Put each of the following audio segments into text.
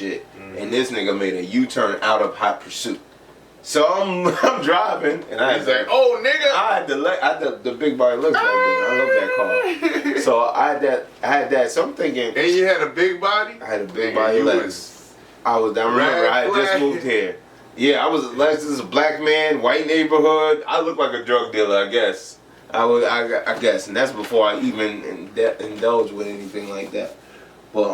shit, and this nigga made a U-turn out of hot pursuit. So I'm driving, and he's like, "Oh, nigga!" I had the big body looks like that. I love that car. So I had that. So I'm thinking. And you had a big body. I had a big body Lex. I remember I had just moved here. Yeah, I was Lex. This is a black man, white neighborhood. I look like a drug dealer, I guess. I guess, and that's before I even indulge with anything like that. But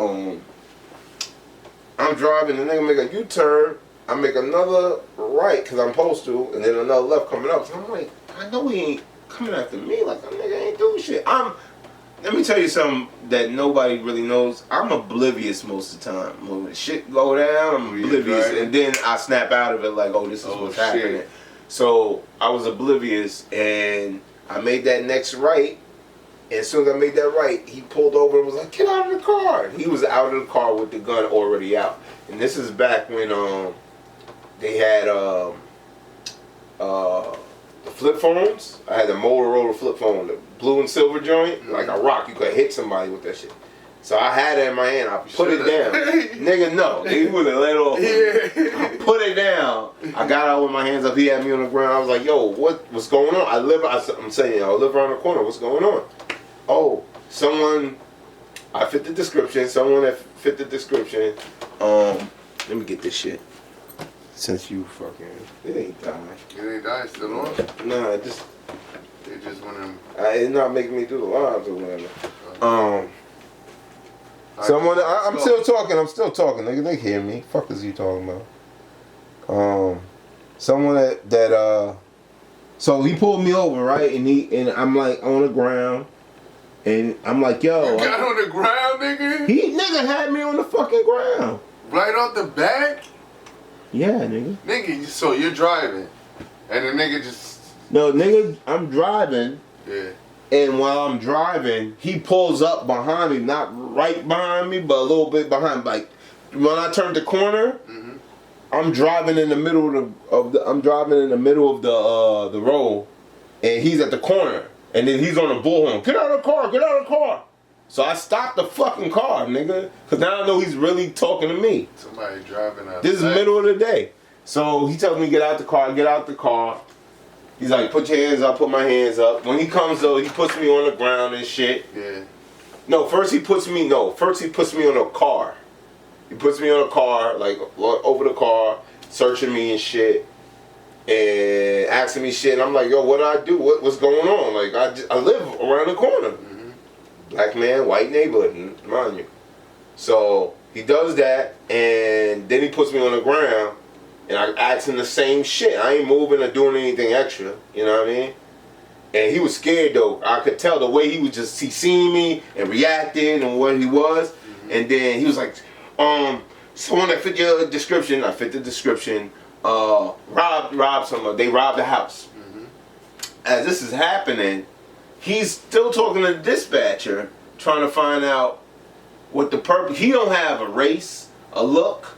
I'm driving, and nigga make a U-turn. I make another right because I'm supposed to, and then another left coming up. So I'm like, I know he ain't coming after me. Like, that nigga ain't doing shit. Let me tell you something that nobody really knows. I'm oblivious most of the time. When shit go down, I'm oblivious, and then I snap out of it like, oh, this is what's happening. So I was oblivious, and I made that next right. And as soon as I made that right, he pulled over and was like, "Get out of the car!" He was out of the car with the gun already out. And this is back when they had the flip phones. I had the Motorola flip phone, the blue and silver joint, like a rock. You could hit somebody with that shit. So I had it in my hand. I put it down. Nigga, no. He would have let off. I put it down. I got out with my hands up. He had me on the ground. I was like, "Yo, what's going on?" I'm saying, I live around the corner. What's going on? Oh, someone. I fit the description. Someone that fit the description. Let me get this shit. Since you fucking, it ain't died. It ain't died, still on? Nah, It just went in. It's not making me do the lives or whatever. Someone, I'm still talking, nigga. They hear me. Fuck is you talking about? Someone that so he pulled me over, right? And I'm like on the ground, and I'm like, yo. You got on the ground, nigga? Nigga had me on the fucking ground. Right off the back? Yeah, nigga. Nigga, so you're driving, and the nigga just. No, nigga, I'm driving. Yeah. And while I'm driving, he pulls up behind me, not right behind me, but a little bit behind. Like when I turned the corner, I'm driving in the middle of the road, and he's at the corner, and then he's on the bullhorn. Get out of the car! Get out of the car! So I stopped the fucking car, nigga, because now I know he's really talking to me. Somebody driving out. This is the middle of the day. So he tells me get out the car. Get out the car. He's like, put your hands up, put my hands up. When he comes though, he puts me on the ground and shit. Yeah. No, first he puts me on a car. He puts me on a car, like over the car, searching me and shit, and asking me shit. And I'm like, yo, what did I do? What's going on? Like, I live around the corner. Black man, white neighborhood, mind you. So he does that, and then he puts me on the ground. And I asked him the same shit. I ain't moving or doing anything extra. You know what I mean? And he was scared though. I could tell the way he seen me and reacting and what he was. And then he was like, someone that fit your description. I fit the description. Robbed someone. They robbed the house. As this is happening, he's still talking to the dispatcher, trying to find out what the purpose. He don't have a race, a look.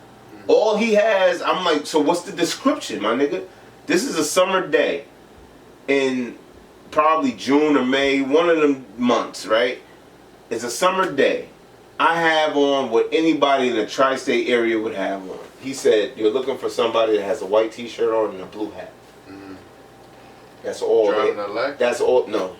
All he has, I'm like, so what's the description, my nigga? This is a summer day in probably June or May, one of them months, right? It's a summer day. I have on what anybody in the tri-state area would have on. He said, you're looking for somebody that has a white t-shirt on and a blue hat. That's all. Driving a Lex? That's all, no.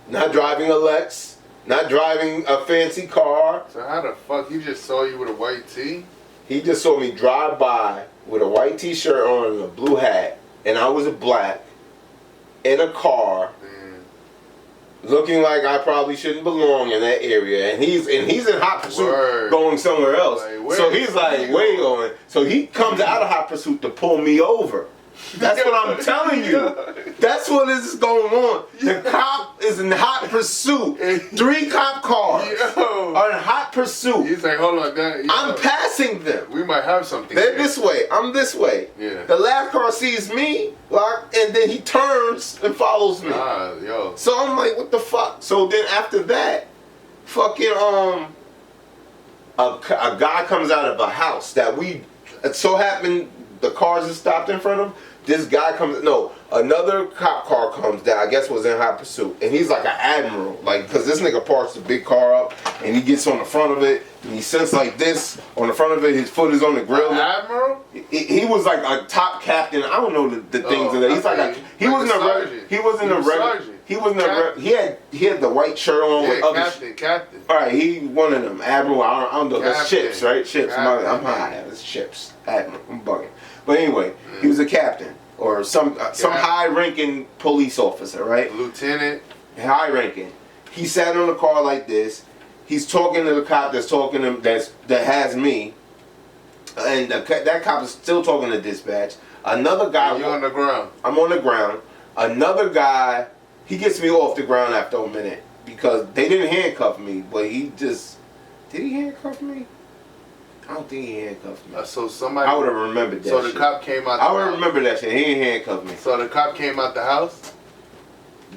Not driving a Lex, not driving a fancy car. So how the fuck, he just saw you with a white tee? He just saw me drive by with a white t-shirt on and a blue hat, and I was black, in a car, looking like I probably shouldn't belong in that area. And he's in hot pursuit going somewhere else. Like, so he's like, where you going? So he comes out of hot pursuit to pull me over. That's what I'm telling you. That's what is going on. The cop is in hot pursuit. 3 cop cars are in hot pursuit. He's like, hold on, I'm passing them. We might have something. They're this way. I'm this way. Yeah. The last car sees me, and then he turns and follows me. Yo. So I'm like, what the fuck? So then after that, fucking a guy comes out of a house that it so happened the cars are stopped in front of him. This guy comes, no, another cop car comes that I guess was in hot pursuit, and he's like an admiral, like, cause this nigga parks the big car up, and he gets on the front of it, and he sits like this on the front of it. His foot is on the grill. Admiral? He was like a top captain. I don't know the things of that. He's like he wasn't a he had the white shirt on with other captain. All right, he one of them admiral. I don't know. That's ships, right? Ships. I'm high. It's ships. Admiral. I'm bugging. But anyway, he was a captain or some high-ranking police officer, right? Lieutenant. High-ranking. He sat on the car like this. He's talking to the cop that's talking to him that has me, and that cop is still talking to dispatch. Another guy. You're on the ground. I'm on the ground. Another guy. He gets me off the ground after a minute because they didn't handcuff me, but he just did he handcuff me? I don't think he handcuffed me. So somebody. I would have remembered that. So the cop came out. I would have remembered that shit. He ain't handcuffed me. So the cop came out the house.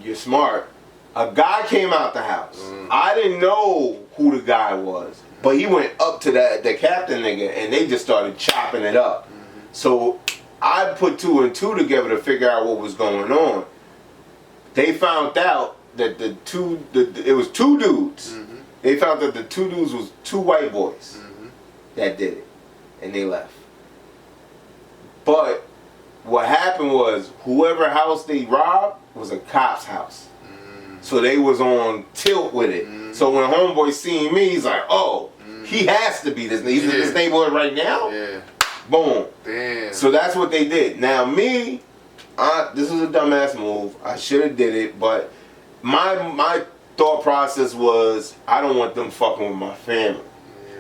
You're smart. A guy came out the house. I didn't know who the guy was, but he went up to the captain nigga, and they just started chopping it up. So I put 2 and 2 together to figure out what was going on. They found out that it was 2 dudes. They found that the 2 dudes was 2 white boys that did it, and they left. But what happened was whoever house they robbed was a cop's house. So they was on tilt with it. So when homeboy seen me, he's like, oh, he has to be this. He's in this neighborhood right now? Yeah. Boom. Damn. So that's what they did. Now me, this was a dumbass move. I should have did it, but my thought process was I don't want them fucking with my family.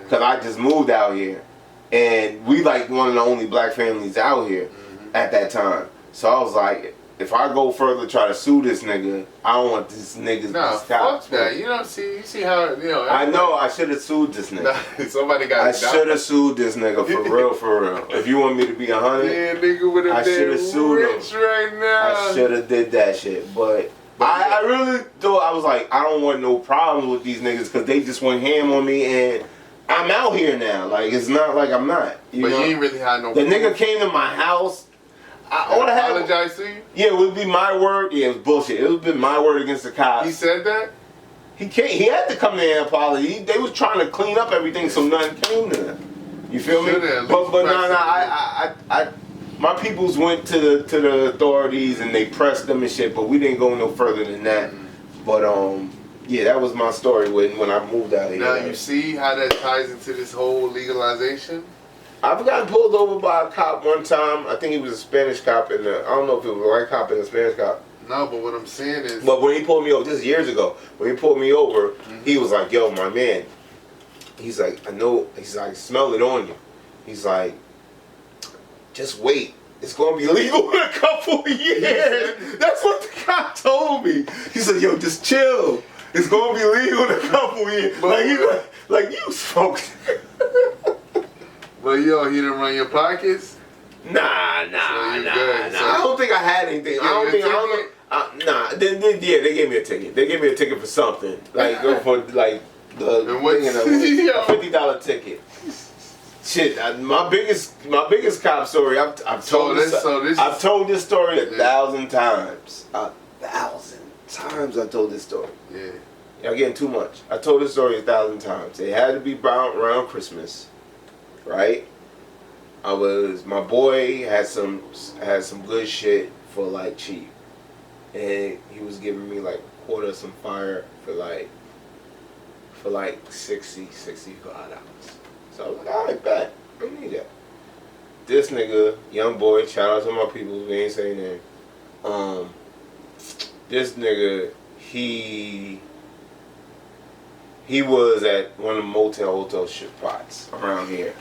Because I just moved out here. And we like one of the only black families out here at that time. So I was like, if I go further try to sue this nigga, I don't want this nigga to stop. Fuck that. You see how, I know I should have sued this nigga. Somebody got I should have sued this nigga for real. If you want me to be 100, yeah, nigga would have been rich right now. I should have did that shit, but I really thought, I was like, I don't want no problem with these niggas because they just went ham on me and I'm out here now. Like, it's not like I'm not. You ain't really had no. The nigga came to my house. I apologize to you? Yeah, it would be my word. Yeah, it was bullshit. It would be my word against the cops. He said that? He can't. He had to come there and apologize. They was trying to clean up everything so nothing came to them. You feel me? But my peoples went to the authorities and they pressed them and shit, but we didn't go no further than that. But yeah, that was my story when I moved out here. Now you see how that ties into this whole legalization? I've gotten pulled over by a cop one time. I think he was a Spanish cop, and I don't know if it was a white cop and a Spanish cop. No, but what I'm saying is... But when he pulled me over, this is years ago, when he pulled me over, he was like, yo, my man. He's like, I know, he's like, smell it on you. He's like, just wait. It's going to be legal in a couple of years. That's what the cop told me. He said, yo, just chill. It's going to be legal in a couple of years. Like you smoked. But yo, he didn't run your pockets? Nah. I don't think I had anything. They gave me a ticket. They gave me a ticket for something. Like for like a $50 ticket. Shit, my biggest cop story. I've told this story 1,000 times. 1,000 times I told this story. Yeah. Y'all getting too much. I told this story 1,000 times. It had to be around Christmas. Right, my boy had some good shit for like cheap, and he was giving me like a quarter of some fire for like $65. So I was like, all right, bet, I need that. This nigga, young boy, shout out to my people, we ain't saying name. This nigga, he was at one of the hotel spots around here.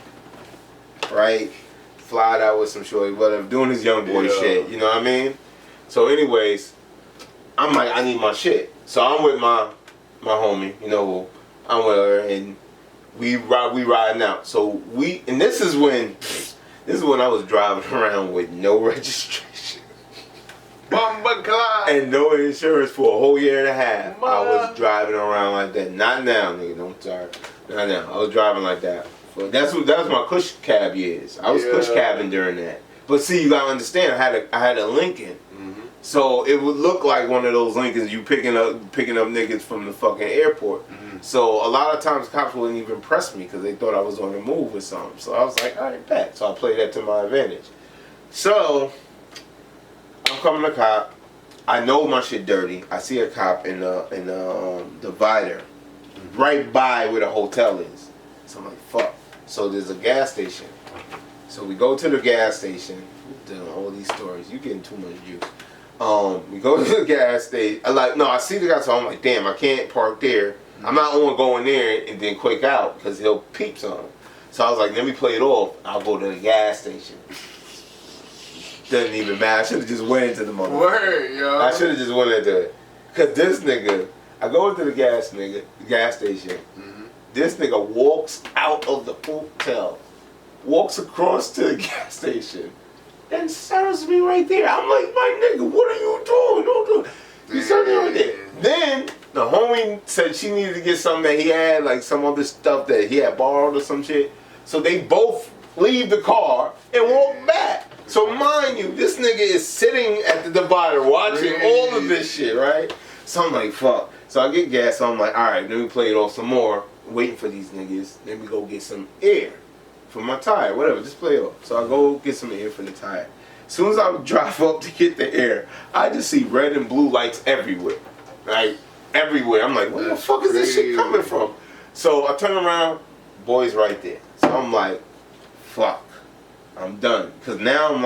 Right? Flied out with some shorty, whatever, doing his young boy shit, you know what I mean? So anyways, I'm like, I need my shit. So I'm with my homie, you know, I'm with her, and we riding out. So this is when I was driving around with no registration. And no insurance for a whole year and a half. I was driving around like that. Not now, nigga, don't start. Not now. I was driving like that. That was my Kush cab years. I was Kush cabbing during that. But see, you gotta understand, I had a Lincoln. So it would look like one of those Lincolns you picking up niggas from the fucking airport. So a lot of times cops wouldn't even press me because they thought I was on the move or something. So I was like, all right, bet. So I played that to my advantage. So I'm coming to cop. I know my shit dirty. I see a cop in the divider right by where the hotel is. So I'm like, fuck. So there's a gas station. So we go to the gas station. Doing all these stories. You getting too much juice. We go to the gas station. I see the guy, so I'm like, damn, I can't park there. I'm not on going there and then quick out because he'll peep something. So I was like, let me play it off. I'll go to the gas station. Doesn't even matter. I should have just went into the mother. Word, yo. I should have just went into it. Cause this nigga, I go into the gas station. This nigga walks out of the hotel, walks across to the gas station, and serves me right there. I'm like, my nigga, what are you doing? Don't do it. You served me right there. Then the homie said she needed to get something that he had, like some other stuff that he had borrowed or some shit. So they both leave the car and walk back. So mind you, this nigga is sitting at the divider watching all of this shit, right? So I'm like, fuck. So I get gas, so I'm like, alright, let me play it off some more, waiting for these niggas. Let me go get some air for my tire, whatever, just play it off. So I go get some air for the tire. As soon as I drive up to get the air, I just see red and blue lights everywhere. Like, everywhere. I'm like, where the fuck is this shit coming from? So I turn around, boy's right there. So I'm like, fuck, I'm done. Because now I'm